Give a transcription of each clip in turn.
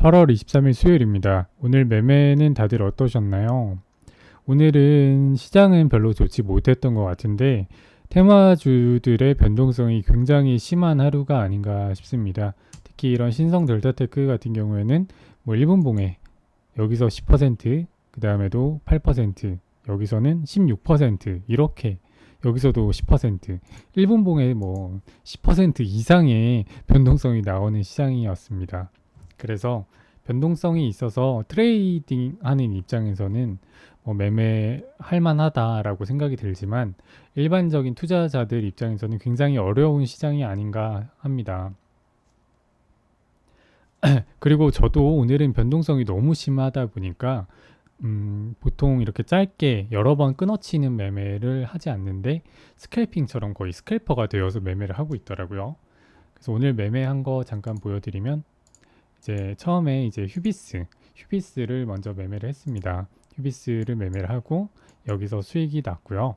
8월 23일 수요일입니다. 오늘 매매는 다들 어떠셨나요? 오늘은 시장은 별로 좋지 못했던 것 같은데 테마주들의 변동성이 굉장히 심한 하루가 아닌가 싶습니다. 특히 이런 신성 델타테크 같은 경우에는 뭐 1분 봉에 여기서 10%, 그 다음에도 8%, 여기서는 16% 이렇게 여기서도 10%, 1분 봉에 뭐 10% 이상의 변동성이 나오는 시장이었습니다. 그래서 변동성이 있어서 트레이딩 하는 입장에서는 매매할 만하다라고 생각이 들지만 일반적인 투자자들 입장에서는 굉장히 어려운 시장이 아닌가 합니다. 그리고 저도 오늘은 변동성이 너무 심하다 보니까 보통 이렇게 짧게 여러 번 끊어치는 매매를 하지 않는데 스캘핑처럼 거의 스캘퍼가 되어서 매매를 하고 있더라고요. 그래서 오늘 매매한 거 잠깐 보여드리면 이제 처음에 이제 휴비스를 먼저 매매를 했습니다. 휴비스를 매매를 하고 여기서 수익이 났고요.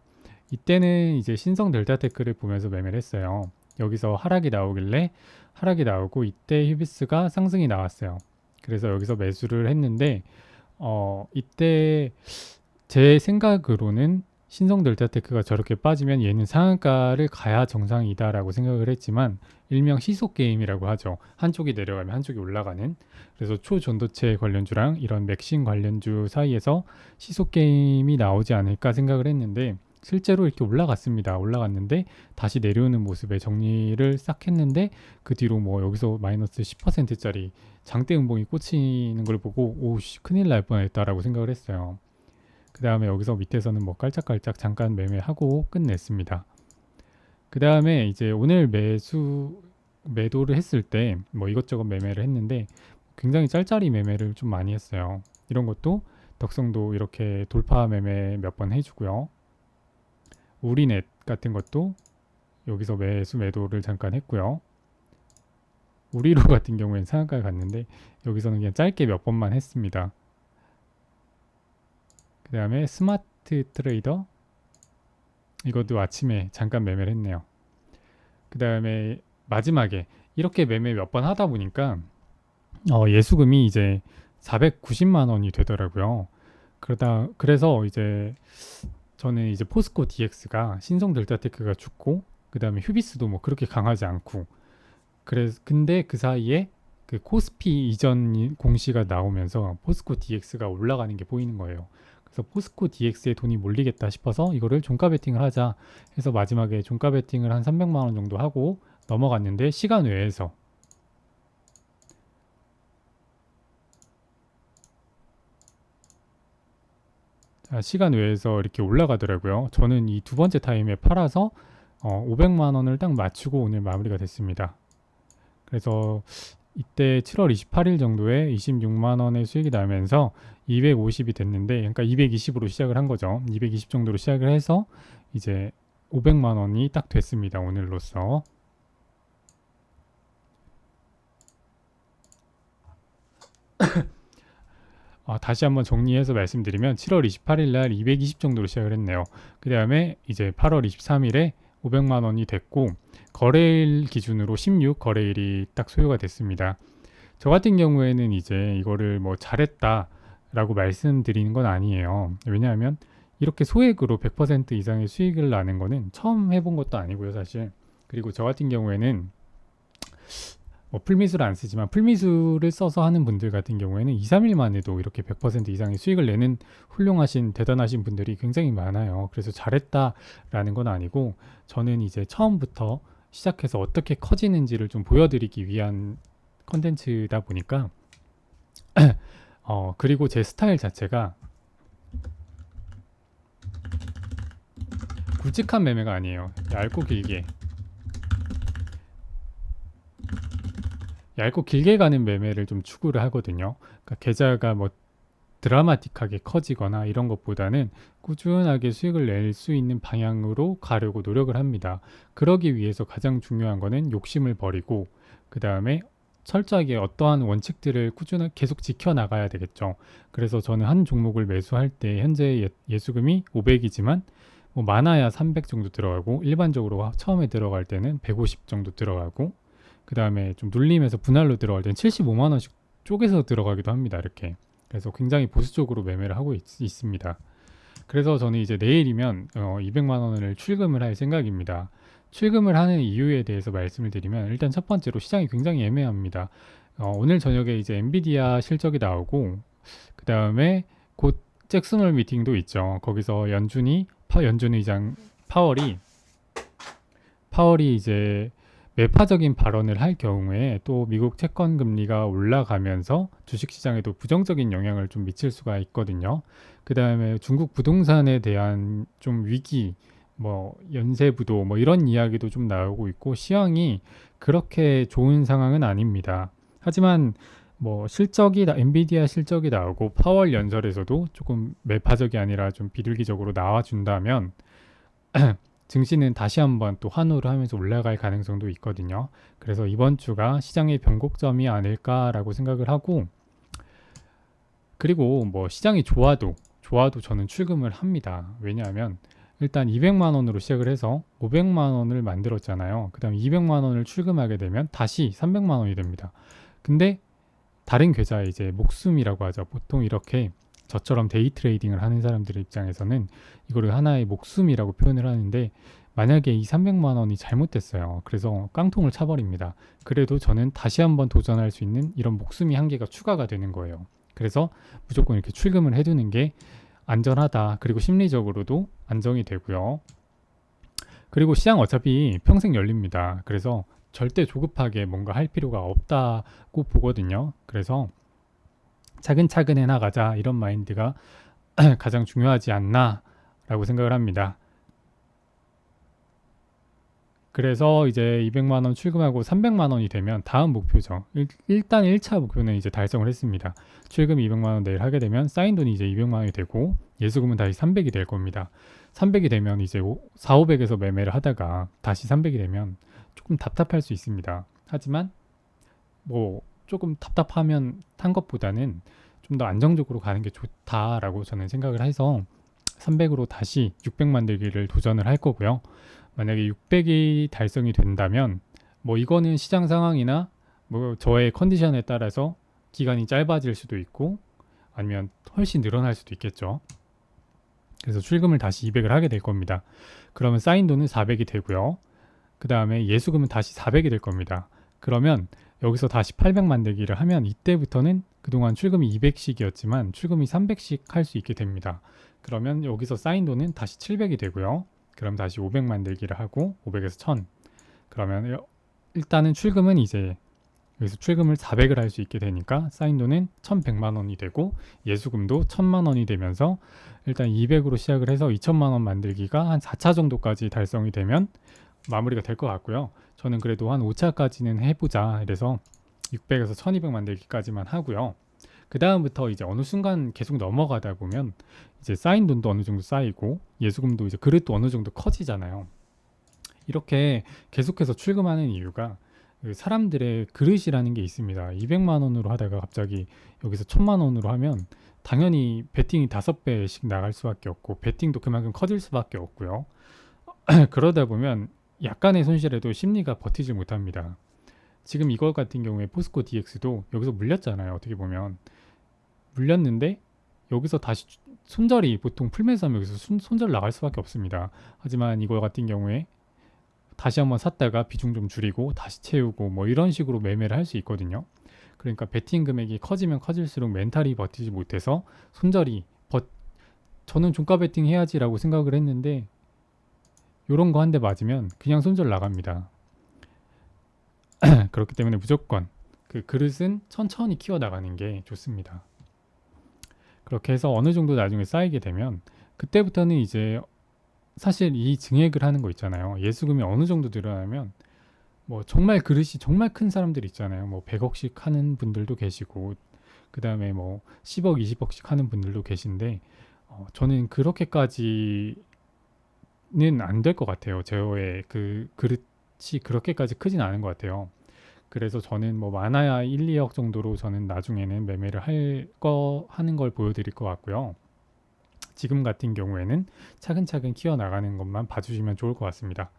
이때는 이제 신성 델타테크를 보면서 매매를 했어요. 여기서 하락이 나오길래 하락이 나오고 이때 휴비스가 상승이 나왔어요. 그래서 여기서 매수를 했는데 이때 제 생각으로는 신성 델타테크가 저렇게 빠지면 얘는 상한가를 가야 정상이다라고 생각을 했지만 일명 시속 게임이라고 하죠. 한쪽이 내려가면 한쪽이 올라가는. 그래서 초전도체 관련주랑 이런 맥신 관련주 사이에서 시속 게임이 나오지 않을까 생각을 했는데 실제로 이렇게 올라갔습니다. 올라갔는데 다시 내려오는 모습에 정리를 싹 했는데 그 뒤로 뭐 여기서 마이너스 10%짜리 장대 음봉이 꽂히는 걸 보고 오씨 큰일 날 뻔했다라고 생각을 했어요. 그 다음에 여기서 밑에서는 뭐 깔짝깔짝 잠깐 매매하고 끝냈습니다. 그 다음에 이제 오늘 매도를 했을 때 뭐 이것저것 매매를 했는데 굉장히 짤짤이 매매를 좀 많이 했어요. 이런 것도 덕성도 이렇게 돌파 매매 몇 번 해주고요. 우리넷 같은 것도 여기서 매도를 잠깐 했고요. 우리로 같은 경우에는 상한가에 갔는데 여기서는 그냥 짧게 몇 번만 했습니다. 그 다음에 스마트 트레이더 이것도 아침에 잠깐 매매를 했네요. 그 다음에 마지막에 이렇게 매매 몇 번 하다 보니까 예수금이 이제 490만 원이 되더라고요. 그래서 이제 저는 이제 포스코 DX가 신성 델타테크가 죽고 그 다음에 휴비스도 뭐 그렇게 강하지 않고 근데 그 사이에 그 코스피 이전 공시가 나오면서 포스코 DX가 올라가는 게 보이는 거예요. 그래서 포스코 DX에 돈이 몰리겠다 싶어서 이거를 종가 베팅을 하자 해서 마지막에 종가 베팅을 한 300만 원 정도 하고 넘어갔는데 시간 외에서 이렇게 올라가더라고요. 저는 이 두 번째 타임에 팔아서 500만 원을 딱 맞추고 오늘 마무리가 됐습니다. 그래서 이때 7월 28일 정도에 26만 원의 수익이 나면서 250이 됐는데 그러니까 220으로 시작을 한 거죠. 220 정도로 시작을 해서 이제 500만 원이 딱 됐습니다. 오늘로써. 다시 한번 정리해서 말씀드리면 7월 28일 날 220 정도로 시작을 했네요. 그 다음에 이제 8월 23일에 500만 원이 됐고 거래일 기준으로 16 거래일이 딱 소요가 됐습니다. 저 같은 경우에는 이제 이거를 뭐 잘했다라고 말씀드리는 건 아니에요. 왜냐하면 이렇게 소액으로 100% 이상의 수익을 나는 거는 처음 해본 것도 아니고요, 사실. 그리고 저 같은 경우에는 뭐 풀미술을 안 쓰지만 풀미술을 써서 하는 분들 같은 경우에는 2, 3일 만에도 이렇게 100% 이상의 수익을 내는 훌륭하신 대단하신 분들이 굉장히 많아요. 그래서 잘했다라는 건 아니고 저는 이제 처음부터 시작해서 어떻게 커지는지를 좀 보여드리기 위한 컨텐츠다 보니까 그리고 제 스타일 자체가 굵직한 매매가 아니에요. 얇고 길게 가는 매매를 좀 추구를 하거든요. 그러니까 계좌가 뭐 드라마틱하게 커지거나 이런 것보다는 꾸준하게 수익을 낼 수 있는 방향으로 가려고 노력을 합니다. 그러기 위해서 가장 중요한 거는 욕심을 버리고 그 다음에 철저하게 어떠한 원칙들을 꾸준하게 계속 지켜나가야 되겠죠. 그래서 저는 한 종목을 매수할 때 현재 예수금이 500이지만 뭐 많아야 300 정도 들어가고 일반적으로 처음에 들어갈 때는 150 정도 들어가고 그 다음에 좀 눌리면서 분할로 들어갈 때는 75만 원씩 쪼개서 들어가기도 합니다. 이렇게. 그래서 굉장히 보수적으로 매매를 하고 있습니다. 그래서 저는 이제 내일이면 200만 원을 출금을 할 생각입니다. 출금을 하는 이유에 대해서 말씀을 드리면 일단 첫 번째로 시장이 굉장히 애매합니다. 오늘 저녁에 이제 엔비디아 실적이 나오고 그 다음에 곧 잭슨홀 미팅도 있죠. 거기서 연준 의장 파월이 이제 매파적인 발언을 할 경우에 또 미국 채권 금리가 올라가면서 주식시장에도 부정적인 영향을 좀 미칠 수가 있거든요. 그 다음에 중국 부동산에 대한 좀 위기, 뭐 연쇄부도 뭐 이런 이야기도 좀 나오고 있고 시황이 그렇게 좋은 상황은 아닙니다. 하지만 뭐 엔비디아 실적이 나오고 파월 연설에서도 조금 매파적이 아니라 좀 비둘기적으로 나와준다면 증시는 다시 한번 또 환호를 하면서 올라갈 가능성도 있거든요. 그래서 이번 주가 시장의 변곡점이 아닐까라고 생각을 하고, 그리고 뭐 시장이 좋아도 저는 출금을 합니다. 왜냐하면 일단 200만 원으로 시작을 해서 500만 원을 만들었잖아요. 그 다음 200만 원을 출금하게 되면 다시 300만 원이 됩니다. 근데 다른 계좌에 이제 목숨이라고 하죠. 보통 이렇게 저처럼 데이 트레이딩을 하는 사람들의 입장에서는 이거를 하나의 목숨이라고 표현을 하는데, 만약에 이 300만 원이 잘못됐어요. 그래서 깡통을 차버립니다. 그래도 저는 다시 한번 도전할 수 있는 이런 목숨이 한 개가 추가가 되는 거예요. 그래서 무조건 이렇게 출금을 해두는 게 안전하다. 그리고 심리적으로도 안정이 되고요. 그리고 시장 어차피 평생 열립니다. 그래서 절대 조급하게 뭔가 할 필요가 없다고 보거든요. 그래서 차근차근 해나가자, 이런 마인드가 가장 중요하지 않나 라고 생각을 합니다. 그래서 이제 200만 원 출금하고 300만 원이 되면 다음 목표죠. 일단 1차 목표는 이제 달성을 했습니다. 출금 200만 원 내일 하게 되면 쌓인 돈이 이제 200만 원이 되고 예수금은 다시 300이 될 겁니다. 300이 되면 이제 4, 500에서 매매를 하다가 다시 300이 되면 조금 답답할 수 있습니다. 하지만 뭐 조금 답답하면 탄 것보다는 좀 더 안정적으로 가는 게 좋다라고 저는 생각을 해서 300으로 다시 600 만들기를 도전을 할 거고요. 만약에 600이 달성이 된다면 뭐 이거는 시장 상황이나 뭐 저의 컨디션에 따라서 기간이 짧아질 수도 있고 아니면 훨씬 늘어날 수도 있겠죠. 그래서 출금을 다시 200을 하게 될 겁니다. 그러면 쌓인 돈은 400이 되고요. 그 다음에 예수금은 다시 400이 될 겁니다. 그러면 여기서 다시 800 만들기를 하면 이때부터는 그동안 출금이 200씩이었지만 출금이 300씩 할 수 있게 됩니다. 그러면 여기서 쌓인 돈은 다시 700이 되고요. 그럼 다시 500 만들기를 하고 500에서 1000. 그러면 일단은 출금은 이제 여기서 출금을 400을 할 수 있게 되니까 쌓인 돈은 1100만 원이 되고 예수금도 1000만 원이 되면서 일단 200으로 시작을 해서 2000만 원 만들기가 한 4차 정도까지 달성이 되면 마무리가 될 것 같고요. 저는 그래도 한 5차까지는 해보자 이래서 600에서 1200 만들기까지만 하고요. 그 다음부터 이제 어느 순간 계속 넘어가다 보면 이제 쌓인 돈도 어느 정도 쌓이고 예수금도 이제 그릇도 어느 정도 커지잖아요. 이렇게 계속해서 출금하는 이유가 그 사람들의 그릇이라는 게 있습니다. 200만 원으로 하다가 갑자기 여기서 1000만 원으로 하면 당연히 베팅이 5배씩 나갈 수밖에 없고 베팅도 그만큼 커질 수밖에 없고요. 그러다 보면 약간의 손실에도 심리가 버티지 못합니다. 지금 이거 같은 경우에 포스코 DX도 여기서 물렸잖아요. 어떻게 보면 물렸는데 여기서 다시 손절이 보통 풀매수하면 여기서 손절 나갈 수밖에 없습니다. 하지만 이거 같은 경우에 다시 한번 샀다가 비중 좀 줄이고 다시 채우고 뭐 이런 식으로 매매를 할 수 있거든요. 그러니까 베팅 금액이 커지면 커질수록 멘탈이 버티지 못해서 저는 종가 베팅 해야지라고 생각을 했는데 요런 거 한 대 맞으면 그냥 손절 나갑니다. 그렇기 때문에 무조건 그 그릇은 천천히 키워 나가는 게 좋습니다. 그렇게 해서 어느 정도 나중에 쌓이게 되면 그때부터는 이제 사실 이 증액을 하는 거 있잖아요. 예수금이 어느 정도 늘어나면 뭐 정말 그릇이 정말 큰 사람들 있잖아요. 뭐 100억씩 하는 분들도 계시고 그 다음에 뭐 10억, 20억씩 하는 분들도 계신데 저는 그렇게까지는 안 될 것 같아요. 제어의 그 그릇이 그렇게까지 크진 않은 것 같아요. 그래서 저는 뭐 많아야 1, 2억 정도로 저는 나중에는 매매를 하는 걸 보여드릴 것 같고요. 지금 같은 경우에는 차근차근 키워 나가는 것만 봐주시면 좋을 것 같습니다.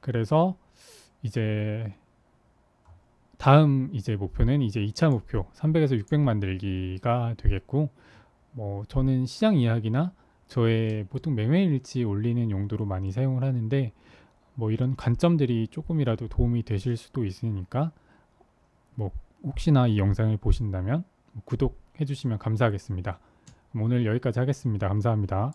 그래서 이제 다음 이제 목표는 이제 2차 목표 300에서 600 만들기가 되겠고, 뭐 저는 시장 이야기나 저의 보통 매매 일지 올리는 용도로 많이 사용을 하는데, 뭐 이런 관점들이 조금이라도 도움이 되실 수도 있으니까 뭐 혹시나 이 영상을 보신다면 구독해 주시면 감사하겠습니다. 그럼 오늘 여기까지 하겠습니다. 감사합니다.